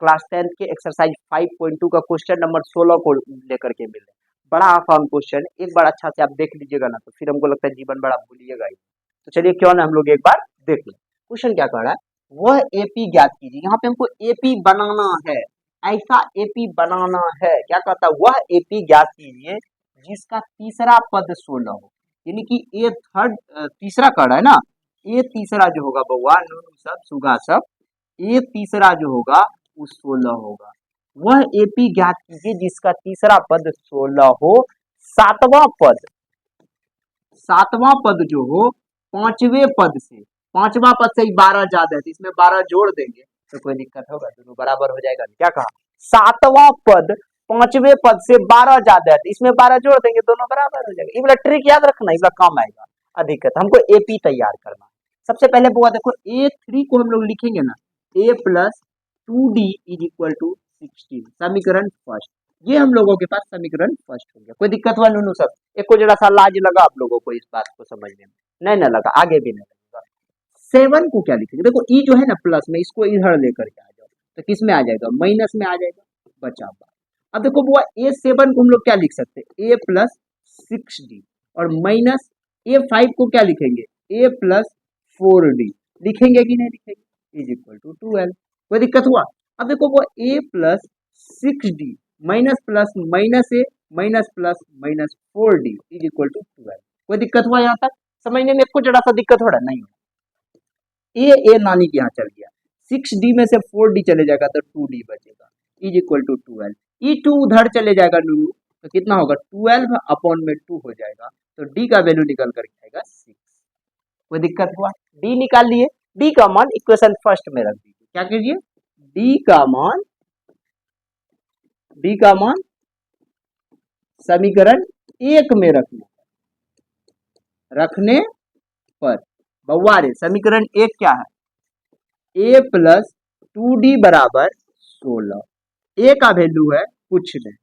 Class 10 के exercise 5.2 का question number 16 को लेकर के मिल रहे हैं। बड़ा आसान क्वेश्चन, एक बार अच्छा से आप देख लीजिएगा ना तो फिर हमको लगता है जीवन बड़ा भूलिएगा ही। तो चलिए क्यों ना हम लोग एक बार देख लें। क्वेश्चन क्या कह रहा है, वह एपी ज्ञात कीजिए। यहाँ पे हमको एपी बनाना है, ऐसा एपी बनाना है। क्या कहता है, वह एपी ज्ञात कीजिए जिसका तीसरा पद 16 हो। यानी कि ये थर्ड तीसरा कह रहा है ना, ये तीसरा जो होगा बउआ नूनू सब सुगा सब, ये तीसरा जो होगा वो 16 होगा। वह एपी ज्ञात कीजिए जिसका तीसरा पद 16 हो। सातवां पद जो हो पांचवें पद से, पांचवा पद से ही 12 ज्यादा है तो इसमें 12 जोड़ देंगे तो कोई दिक्कत होगा, दोनों बराबर हो जाएगा। क्या कहा, सातवां पद पांचवें पद से 12 ज्यादा है तो इसमें 12 जोड़ देंगे, दोनों बराबर हो जाएगा। ये वाला ट्रिक याद रखना, ये वाला काम आएगा अधिकतर। हमको एपी तैयार करना। सबसे पहले बुआ देखो A3 को हम लोग लिखेंगे ना, A plus 2D is equal to 16, समीकरण फर्स्ट। ये हम लोगों के पास समीकरण फर्स्ट हो गया। कोई दिक्कत हुआ नूनू सब? एक को जरा सा लाज लगा आप लोगों को इस बात को समझने में? नहीं ना लगा, आगे भी नहीं लगेगा। 7 को क्या लिखेंगे, देखो ई जो है ना प्लस में, इसको इधर लेकर के आ जाओ तो किस में आ जाएगा, माइनस में आ जाएगा, बचा हुआ। अब देखो बुआ A7 को हम लोग क्या लिख सकते हैं, A प्लस 6D, और माइनस A5 को क्या लिखेंगे, A प्लस 4D। लिखेंगे कि नहीं लिखेंगे, इज इक्वल टू 12। कोई दिक्कत हुआ? अब देखो वो A plus 6D minus plus minus A minus plus minus 4D is equal to 12। कोई दिक्कत हुआ यहाँ तक समझने में? कुछ जरा सा दिक्कत हो रहा नहीं? ए नानी के यहाँ चल गया, 6D में से 4D चले जाएगा तो 2D बचेगा, इज इक्वल टू 12। E2 उधर चले जाएगा नूनू तो कितना होगा, 12 अपॉन में 2 हो जाएगा, तो D का वैल्यू निकल कर आएगा 6। कोई दिक्कत हुआ? D निकाल लिए, D का मान इक्वेशन फर्स्ट में रख दीजिए। क्या कीजिए, D का मान समीकरण 1 में रखने पर बउआ रे समीकरण 1 क्या है, A प्लस 2D बराबर 16। A का वैल्यू है कुछ नहीं,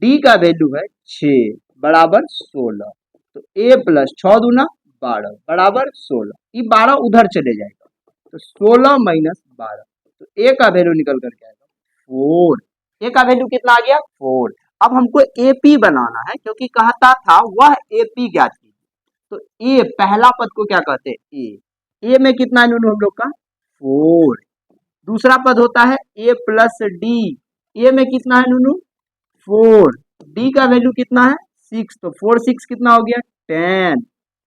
D का वैल्यू है 6 बराबर 16, तो A प्लस 6 दूना 12 बराबर 16। ये 12 उधर चले जाएगा तो 16 माइनस 12, तो A का वैल्यू निकल करके आएगा 4। A का वैल्यू कितना आ गया, 4। अब हमको AP बनाना है क्योंकि कहता था वह AP ज्ञात कीजिए, तो A पहला पद को क्या कहते हैं, A में कितना है नूनू हम लोग का, 4। दूसरा पद होता है A प्लस D, A में कितना है नूनू, 4। D का वैल्यू कितना है, 6, तो 4 6 कितना हो गया, 10।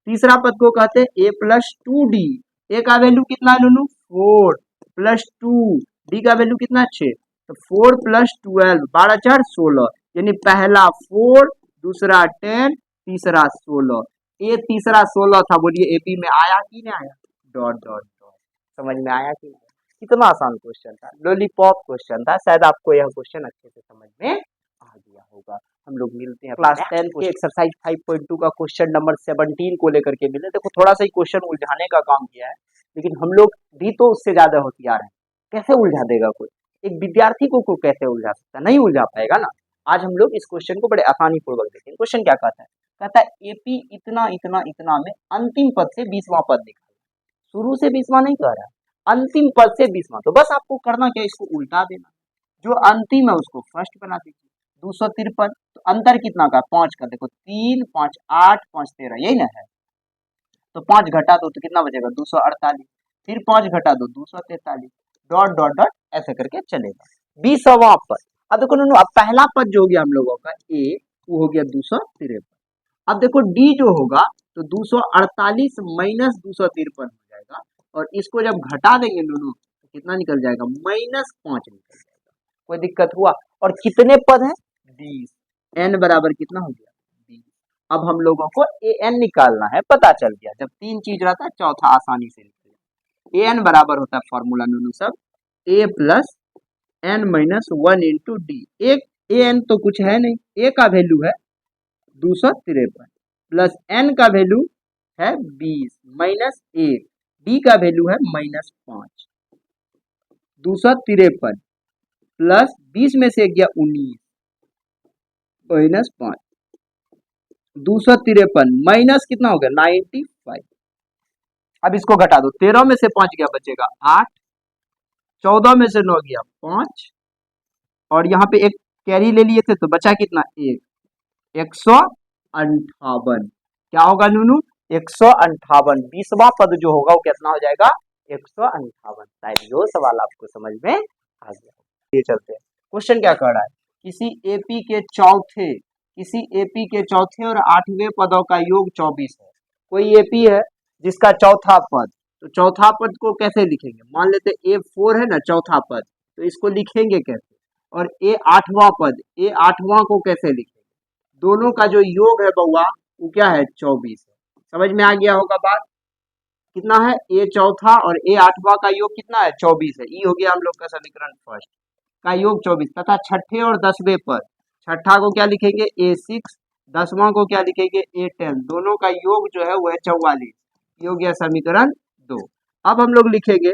तीसरा पद को कहते हैं A प्लस 2D, A का वैल्यू कितना है नूनू, 4 प्लस 2, D का वैल्यू कितना है 6, तो 4 प्लस 12 12 4 16, यानी पहला 4 दूसरा 10 तीसरा 16। ये तीसरा 16 था, बोलिए एपी में आया कि नहीं आया, डॉट डॉट डॉट। समझ में आया कि नहीं? कितना आसान क्वेश्चन था, लॉलीपॉप क्वेश्चन था। शायद आपको यह क्वेश्चन अच्छे से समझ में आ गया होगा। हम लोग मिलते हैं क्लास 10 के एक्सरसाइज 5.2 का क्वेश्चन नंबर 17 को लेकर के मिले। देखो थोड़ा सा ही क्वेश्चन उलझाने का काम किया है, लेकिन हम लोग भी तो उससे ज्यादा होशियार हैं। कैसे उलझा देगा कोई, एक विद्यार्थी को कैसे उलझा सकता, नहीं उलझा पाएगा ना। आज हम लोग इस क्वेश्चन को बड़े आसानी पूर्वक देखेंगे। क्वेश्चन क्या कहता है, कहता है एपी इतना इतना इतना में अंतिम पद से 20वां पद निकालो। शुरू से 20वां नहीं कह रहा, अंतिम पद से 20वां। तो बस आपको करना क्या, इसको उल्टा देना, जो अंतिम है उसको फर्स्ट बना दीजिए। 253, तो अंतर कितना का, 5 का। देखो 3 5 8 5 13, यही ना है, तो 5 घटा दो तो कितना बचेगा, 248। फिर 5 घटा दो 243, डॉट डॉट डॉट ऐसे करके चलेगा। 20वां पद, अब देखो नूनू, अब पहला पद जो हो गया हम लोगों का A, वो हो गया 253। अब देखो D जो होगा तो 248 माइनस 253 हो जाएगा, और इसको जब घटा देंगे नूनू तो कितना निकल जाएगा, -5 निकल जाएगा। कोई दिक्कत हुआ? और कितने पद है, 20। n बराबर कितना हो गया, 20। अब हम लोगों को an निकालना है, पता चल गया। जब 3 चीज रहता है चौथा आसानी से निकलेगा। an बराबर होता है फॉर्मूला नूनू सब, A plus n minus 1 into D. एक an तो कुछ है नहीं, A का वैल्यू है 253 प्लस n का वैल्यू है 20 माइनस 1, D का वैल्यू है -5। 253 प्लस 20 में से गया 19 माइनस 5, 253 माइनस कितना हो गया 95। अब इसको घटा दो, 13 में से 5 गया बचेगा 8, 14 में से 9 गया 5, और यहाँ पे एक कैरी ले लिए थे तो बचा कितना, 1, 158। क्या होगा नूनू, 158। 20वां पद जो होगा वो कितना हो जाएगा, 158। शायद यो सवाल आपको समझ में आ गया। ये चलते हैं, क्वेश्चन क्या कर रहा है, किसी एपी के चौथे और 8वें पदों का योग 24 है। कोई एपी है जिसका चौथा पद, तो चौथा पद को कैसे लिखेंगे, मान लेते A4 है ना चौथा पद, तो इसको लिखेंगे कैसे, और ए आठवां को कैसे लिखेंगे, दोनों का जो योग है बउआ वो क्या है, 24 है। समझ में आ गया होगा बात, कितना है, ए चौथा और ए आठवां का योग कितना है, 24 है। ये हो गया हम लोग का समीकरण फर्स्ट का योग 24, तथा छठे और 10वें पद, छठा को क्या लिखेंगे, A6, 10वां को क्या लिखेंगे, A10, दोनों का योग जो है वो है 44। ये हो गया समीकरण 2। अब हम लोग लिखेंगे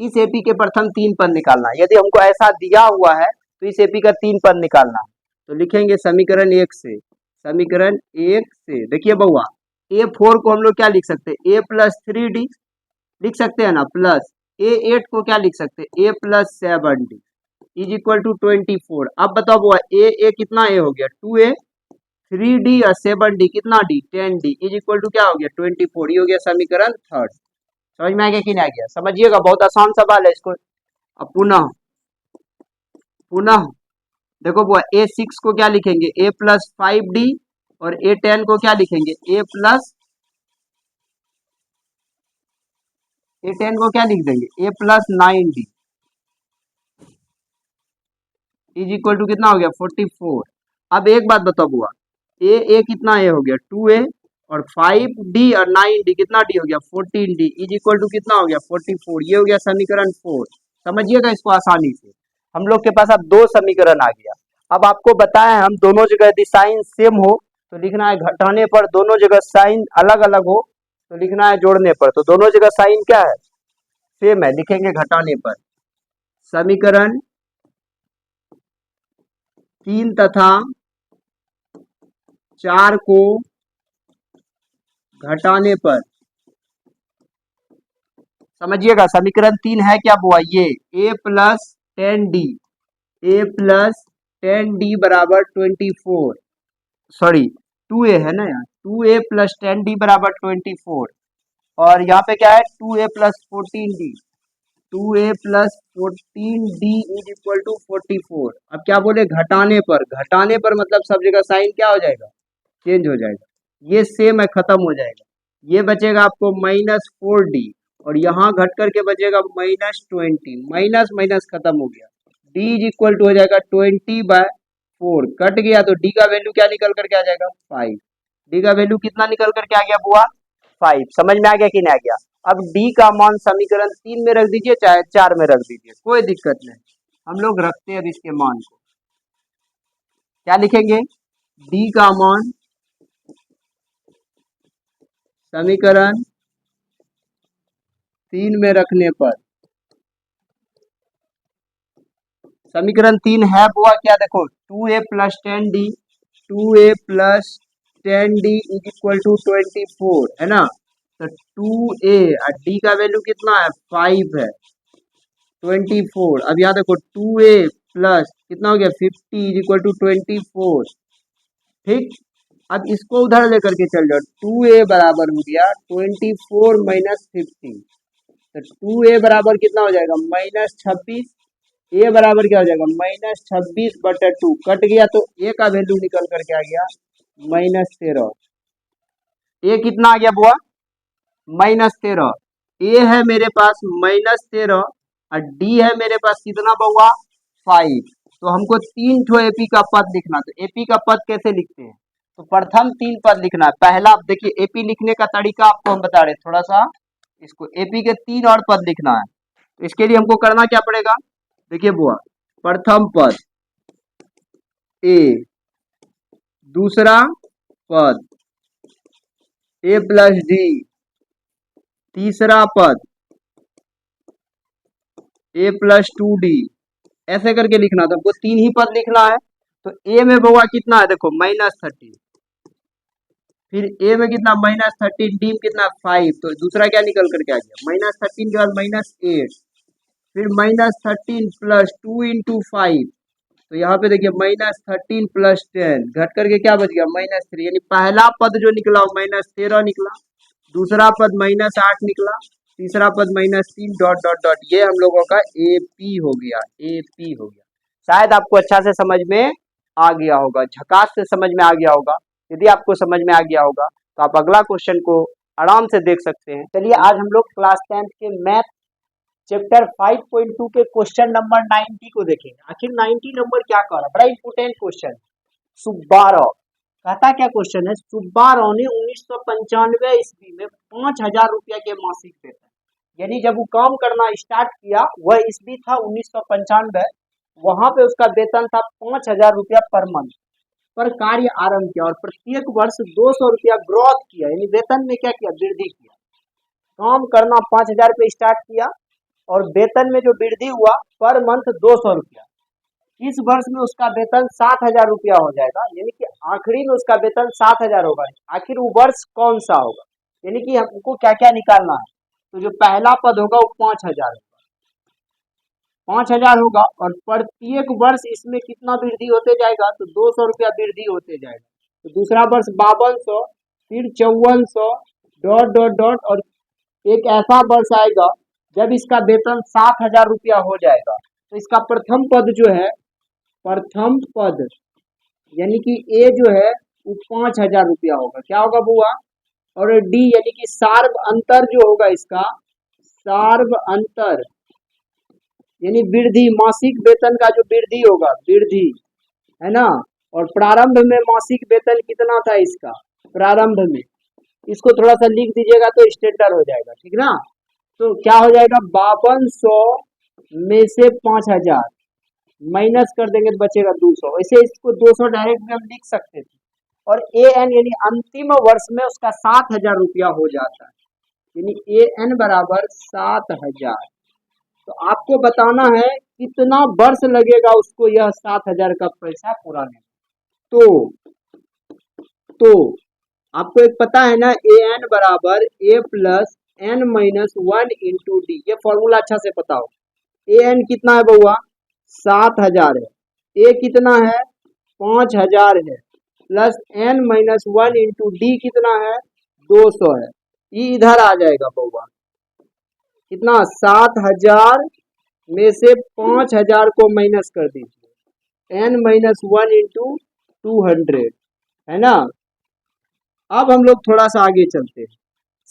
इस एपी के प्रथम 3 पद निकालना है। यदि हमको ऐसा दिया हुआ है तो इस एपी का 3 पद निकालना है, तो लिखेंगे समीकरण 1 से, समीकरण 1 से देखिए बउआ, A4 को हम लोग क्या लिख सकते हैं, A+3D लिख सकते हैं ना, प्लस A8 को क्या लिख सकते हैं, A+7D इज इक्वल टू 24। अब बताओ बुआ, ए कितना ए हो गया 2A, 3D और 7D कितना D 10D is equal to क्या हो गया 24। ये हो गया समीकरण थर्ड। समझ में आ गया कि नहीं आ गया, समझिएगा बहुत आसान सवाल है इसको। अब पुनः पुनः देखो बुआ, A6 को क्या लिखेंगे, A+5D, और A10 को क्या लिखेंगे, A10 को क्या लिख देंगे, A+9D इज इक्वल टू कितना हो गया 44। अब एक बात बताओ बुआ, ए कितना ए हो गया 2A, और 5D और 9D कितना D हो गया 14D इज इक्वल टू कितना हो गया 44। ये हो गया समीकरण 4। समझिएगा इसको आसानी से, हम लोग के पास अब 2 समीकरण आ गया। अब आपको बताया हम दोनों जगह यदि साइन सेम हो तो लिखना है घटाने पर, दोनों जगह साइन अलग अलग हो तो लिखना है जोड़ने पर। तो दोनों जगह साइन क्या है, सेम है, लिखेंगे घटाने पर। समीकरण 3 तथा 4 को घटाने पर, समझिएगा समीकरण 3 है क्या बुआ, ये A+10D, A+10D बराबर 24, सॉरी 2A है ना यार, 2A+10D बराबर 24, और यहाँ पे क्या है 2A+14D, 2A+14D is equal to 44। अब क्या बोले, घटाने पर, घटाने पर मतलब सब जगह साइन क्या हो जाएगा, चेंज हो जाएगा, ये सेम है खत्म हो जाएगा, ये बचेगा आपको -4D, और यहाँ घट करके बचेगा -20, माइनस माइनस खत्म हो गया, D इज इक्वल टू हो जाएगा 20/4, कट गया तो D का वैल्यू क्या निकल करके आ जाएगा 5। D का वैल्यू कितना निकल करके आ गया बुआ 5। समझ में आ गया कि नहीं आ गया। अब D का मान समीकरण 3 में रख दीजिए चाहे 4 में रख दीजिए, कोई दिक्कत नहीं, हम लोग रखते हैं अब इसके मान को। क्या लिखेंगे, D का मान समीकरण 3 में रखने पर, समीकरण 3 है बुआ क्या, देखो 2A+10D, 2A+10D is equal to 24 है ना, तो 2A और D का वैल्यू कितना है 5 है, 24। अब यहाँ देखो 2A प्लस कितना हो गया 50 इज इक्वल टू 24। ठीक, अब इसको उधर लेकर के चल जाओ, 2A बराबर हो गया 24 माइनस 50, तो 2A बराबर कितना हो जाएगा -26, ए बराबर क्या हो जाएगा -26/2, कट गया तो ए का वैल्यू निकल करके आ गया -13। ए कितना आ गया बुआ -13, ए है मेरे पास -13 और डी है मेरे पास कितना बुआ 5। तो हमको 3 ठो एपी का पद लिखना, तो एपी का पद कैसे लिखते हैं, तो प्रथम 3 पद लिखना है। पहला देखिए एपी लिखने का तरीका आपको हम बता रहे, थोड़ा सा इसको, एपी के 3 और पद लिखना है, तो इसके लिए हमको करना क्या पड़ेगा, देखिए बुआ, प्रथम पद ए, दूसरा पद A+D, तीसरा पद A+2D, ऐसे करके लिखना था, हमको 3 ही पद लिखना है। तो ए में बउआ कितना है देखो -13, फिर ए में कितना -13, डी में कितना 5, तो दूसरा क्या निकल करके आ गया -13 के बाद -8, फिर -13 प्लस 2 × 5, तो यहाँ पे देखिए -13 प्लस 10 घट करके क्या बच गया -3, यानी पहला पद जो निकला वो -13 निकला, दूसरा पद -8 निकला, तीसरा पद -3 डॉट डॉट डॉट, ये हम लोगों का AP हो गया, AP हो गया। शायद आपको अच्छा से समझ में आ गया होगा, झकास से समझ में आ गया होगा। यदि आपको समझ में आ गया होगा तो आप अगला क्वेश्चन को आराम से देख सकते हैं। चलिए आज हम लोग क्लास 10th के मैथ चैप्टर 5.2 के क्वेश्चन नंबर 90 को देखेंगे। आखिर 90 नंबर क्या कह रहा है, बड़ा इंपोर्टेंट क्वेश्चन। सुब्बाराव कहता क्या क्वेश्चन है, सुब्बाराव ने 1995 ईस्वी में 5,000 रुपया के मासिक वेतन, यानी जब वो काम करना स्टार्ट किया वह ईस्वी था 1995, वहां पे उसका वेतन था 5,000 रुपया पर मंथ पर कार्य आरंभ किया और प्रत्येक वर्ष 200 रुपया ग्रोथ किया, यानी वेतन में क्या किया, वृद्धि किया। काम करना 5,000 पे स्टार्ट किया और वेतन में जो वृद्धि हुआ पर मंथ 200 रुपया। इस वर्ष में उसका वेतन 7,000 रुपया हो जाएगा, यानी कि आखिरी में उसका वेतन 7,000 होगा। आखिर वो वर्ष कौन सा होगा, यानी कि हमको क्या क्या निकालना है। तो जो पहला पद होगा वो 5,000 होगा, 5,000 होगा और प्रत्येक वर्ष इसमें कितना वृद्धि होते जाएगा, तो 200 रुपया वृद्धि होते जाएगा। तो दूसरा वर्ष 5200, फिर 5400 डॉट डॉट डॉट, और एक ऐसा वर्ष आएगा जब इसका वेतन 7,000 रुपया हो जाएगा। तो इसका प्रथम पद जो है, प्रथम पद यानी कि ए जो है वो 5,000 रुपया होगा। क्या होगा बुआ, और डी यानी कि सार्व अंतर जो होगा इसका, सार्व अंतर यानी वृद्धि, मासिक वेतन का जो वृद्धि होगा, वृद्धि है ना। और प्रारंभ में मासिक वेतन कितना था इसका, प्रारंभ में, इसको थोड़ा सा लिख दीजिएगा तो स्टैंडर्ड हो जाएगा, ठीक ना। तो क्या हो जाएगा, 5200 में से 5,000 माइनस कर देंगे तो बचेगा 200। वैसे इसको 200 डायरेक्ट में हम लिख सकते थे। और AN यानी अंतिम वर्ष में उसका 7,000 रुपया हो जाता है, यानी AN बराबर 7,000। तो आपको बताना है कितना वर्ष लगेगा उसको यह 7,000 का पैसा पूरा लेने। तो आपको एक पता है ना, AN बराबर A plus N-1 into d, ये फॉर्मूला अच्छा से पता हो। AN कितना है बउआ, 7,000 है, A कितना है 5,000 है, प्लस N-1 इंटू डी कितना है 200 है। ये इधर आ जाएगा बउआ, कितना, 7,000 में से 5,000 को माइनस कर दीजिए, N-1 इंटू 200 है ना। अब हम लोग थोड़ा सा आगे चलते हैं,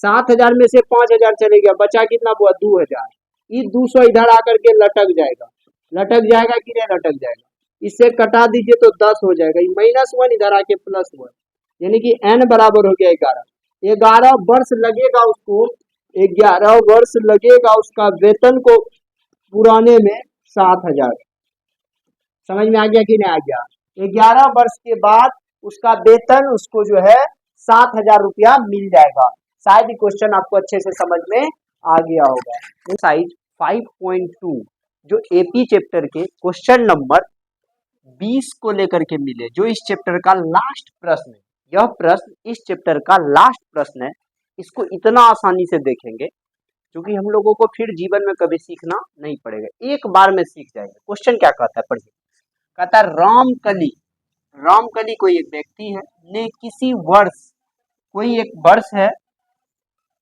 7,000 में से 5,000 चले गया, बचा कितना हुआ 2,000। ये 200 इधर आकर के लटक जाएगा, लटक जाएगा कि नहीं लटक जाएगा, इससे कटा दीजिए तो 10 हो जाएगा, -1 इधर आके +1, यानी कि n बराबर हो गया 11। 11 वर्ष लगेगा उसको, 11 वर्ष लगेगा उसका वेतन को पुराने में 7,000। समझ में आ गया कि नहीं आ गया। 11 वर्ष के बाद उसका वेतन उसको जो है 7,000 रुपया मिल जाएगा। शायद ये क्वेश्चन आपको अच्छे से समझ में आ गया होगा। एक्सरसाइज 5.2 जो AP चैप्टर के क्वेश्चन नंबर 20 को लेकर के मिले, जो इस चैप्टर का लास्ट प्रश्न है। यह प्रश्न इस चैप्टर का लास्ट प्रश्न है। इसको इतना आसानी से देखेंगे क्योंकि हम लोगों को फिर जीवन में कभी सीखना नहीं पड़ेगा, एक बार में सीख जाएंगे। क्वेश्चन क्या कहता है, पढ़िए। कहता है रामकली, रामकली कोई एक व्यक्ति है, ने किसी वर्ष, कोई एक वर्ष है,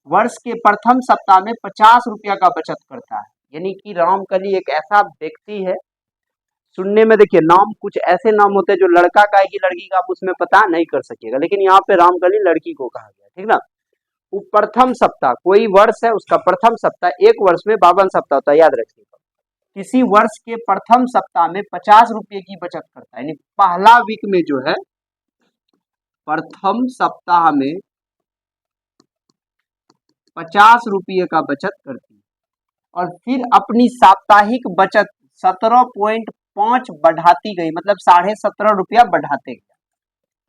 वर्ष के प्रथम सप्ताह में 50 रुपया का बचत करता है। यानी कि रामकली एक ऐसा व्यक्ति है, सुनने में देखिए नाम कुछ ऐसे नाम होते हैं जो लड़का का है कि लड़की का आप उसमें पता नहीं कर सकिएगा, लेकिन यहाँ पे रामकली लड़की को कहा गया, ठीक ना। वो प्रथम सप्ताह, कोई वर्ष है उसका प्रथम सप्ताह, एक वर्ष में 52 सप्ताह होता है, याद रखिएगा। किसी वर्ष के प्रथम सप्ताह में 50 रुपये की बचत करता है, यानी पहला वीक में जो है प्रथम सप्ताह में 50 रुपये का बचत करती है और फिर अपनी साप्ताहिक बचत 17.5 बढ़ाती गई, मतलब 17.5 रुपया बढ़ाते गए।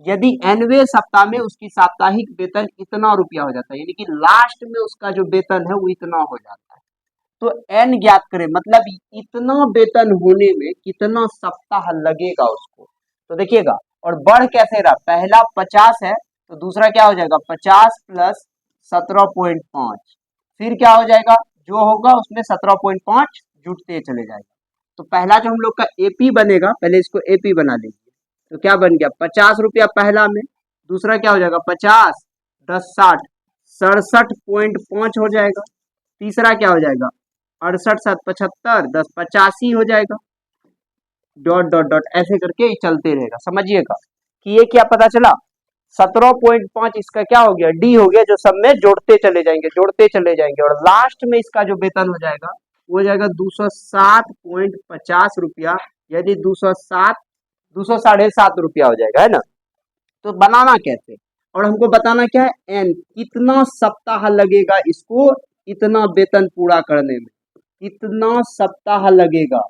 यदि nवें सप्ताह में उसकी साप्ताहिक वेतन इतना रुपया हो जाता है, यानी कि लास्ट में उसका जो वेतन है वो इतना हो जाता है, तो n ज्ञात करें, मतलब इतना वेतन होने में कितना सप्ताह लगेगा उसको। तो देखिएगा, और बढ़ कैसे रहा, पहला 50 है तो दूसरा क्या हो जाएगा 50 + 17.5, फिर क्या हो जाएगा, जो होगा उसमें 17.5 जुटते चले जाएगा। तो पहला जो हम लोग का एपी बनेगा, पहले इसको एपी बना लेंगे। तो क्या बन गया, 50 रुपया पहला में, दूसरा क्या हो जाएगा 50, 10 60, 67.5 हो जाएगा। तीसरा क्या हो जाएगा 68 7 75, 10 85 हो जाएगा। डॉट डॉट डॉट ऐसे करके ही चलते रहेगा। समझिएगा कि ये क्या पता चला, 17.5 इसका क्या हो गया, डी हो गया, जो सब में जोड़ते चले जाएंगे, जोड़ते चले जाएंगे, और लास्ट में इसका जो वेतन हो जाएगा वो हो जाएगा 207.50 रुपया, यानी 207 207.5 रुपया हो जाएगा, है ना। तो बनाना कैसे, और हमको बताना क्या है, एन कितना सप्ताह लगेगा इसको इतना वेतन पूरा करने में, कितना सप्ताह लगेगा,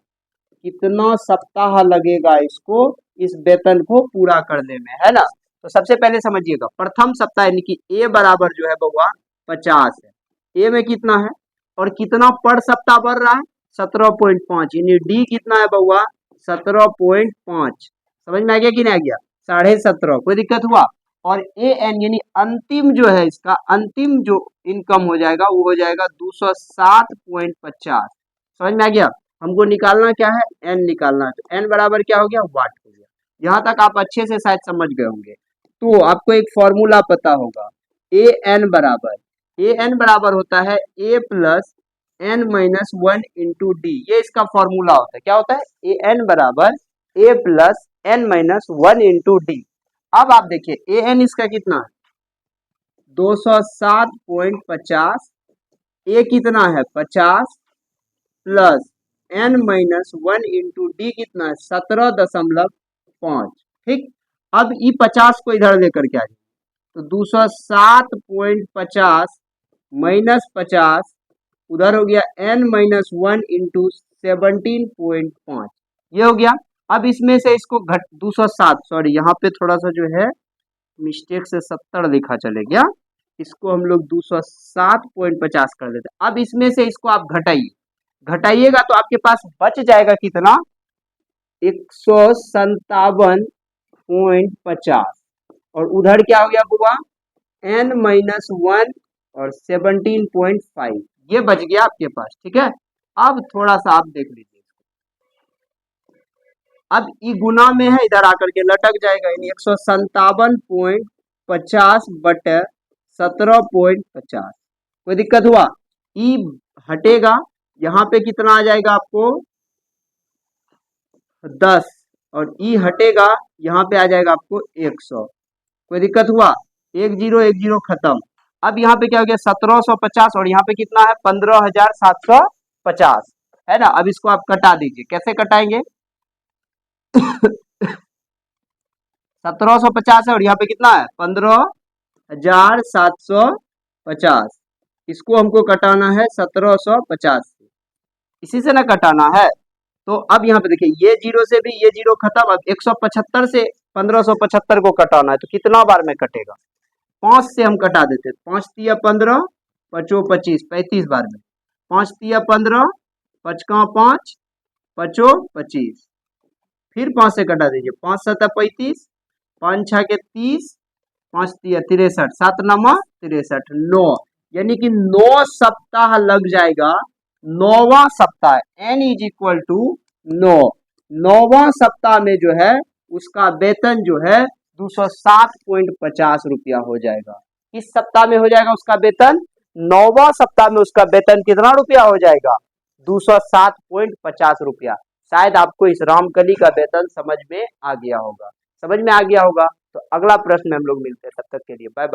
कितना सप्ताह लगेगा इसको इस वेतन को पूरा करने में, है ना। तो सबसे पहले समझिएगा, प्रथम सप्ताह यानी कि ए बराबर जो है बउआ 50 है, ए में कितना है और कितना पर सप्ताह बढ़ रहा है 17.5, यानी डी कितना है बउआ 17.5। समझ में आ गया कि नहीं आ गया, 17.5, कोई दिक्कत हुआ। और ए एन यानी अंतिम जो है इसका अंतिम जो इनकम हो जाएगा वो हो जाएगा 207.50। समझ में आ गया। हमको निकालना क्या है, एन निकालना है, तो एन बराबर क्या हो गया, वाट हो गया। यहाँ तक आप अच्छे से शायद समझ गए होंगे। तो आपको एक फॉर्मूला पता होगा, ए एन बराबर होता है a plus N minus 1 into d, ये इसका फॉर्मूला होता है। क्या होता है, ए एन बराबर a plus N minus 1 into d. अब आप देखिए ए एन इसका कितना है 207.50, ए कितना है 50 plus N minus 1 into D कितना है 17.5। ठीक, अब ई 50 को इधर लेकर के आ जाए, तो 207.50 माइनस 50 उधर हो गया एन माइनस 1 इंटू 17.5, ये हो गया। अब इसमें से इसको घट 207, सॉरी यहाँ पे थोड़ा सा जो है मिस्टेक से 70 लिखा चले गया, इसको हम लोग 207.50 कर देते। अब इसमें से इसको आप घटाइए, घटाइएगा तो आपके पास बच जाएगा कितना 157.50, और उधर क्या हो गया बुआ एन माइनस 1 और 17.5, ये बच गया आपके पास। ठीक है, अब थोड़ा सा आप देख लीजिए, अब ई गुना में है, इधर आकर के लटक जाएगा, यानी 157.50 बटे 17.50। कोई दिक्कत हुआ, ई हटेगा, यहाँ पे कितना आ जाएगा आपको 10, और ई हटेगा यहाँ पे आ जाएगा आपको 100। कोई दिक्कत हुआ, 10 खत्म। अब यहाँ पे क्या हो गया 1750, और यहाँ पे कितना है 15,750, है ना। अब इसको आप कटा दीजिए, कैसे कटाएंगे 1750 है और यहाँ पे कितना है 15,750, इसको हमको कटाना है 1750 से, इसी से ना कटाना है। तो अब यहाँ पे देखिए ये जीरो से भी ये जीरो खत्म, अब 175 से 1575 को कटाना है, तो कितना बार में कटेगा 5 से हम कटा देते, 5 तिया 15, 5 25, 35 बार में, 5 तिया 15, 5 5, 5 25, फिर 5 से कटा दीजिए, 5 7 35, 5 6 के 30, 5 तिया 63, 7 9 63, 9, यानी कि 9 सप्ताह लग जाएगा, 9वां सप्ताह, n इज इक्वल टू 9, 9वां सप्ताह में जो है उसका वेतन जो है 207.50 रुपया हो जाएगा। किस सप्ताह में हो जाएगा उसका वेतन, 9वां सप्ताह में उसका वेतन कितना रुपया हो जाएगा 207.50 रुपया। शायद आपको इस रामकली का वेतन समझ में आ गया होगा, समझ में आ गया होगा। तो अगला प्रश्न में हम लोग मिलते हैं, तब तक के लिए बाय बाय।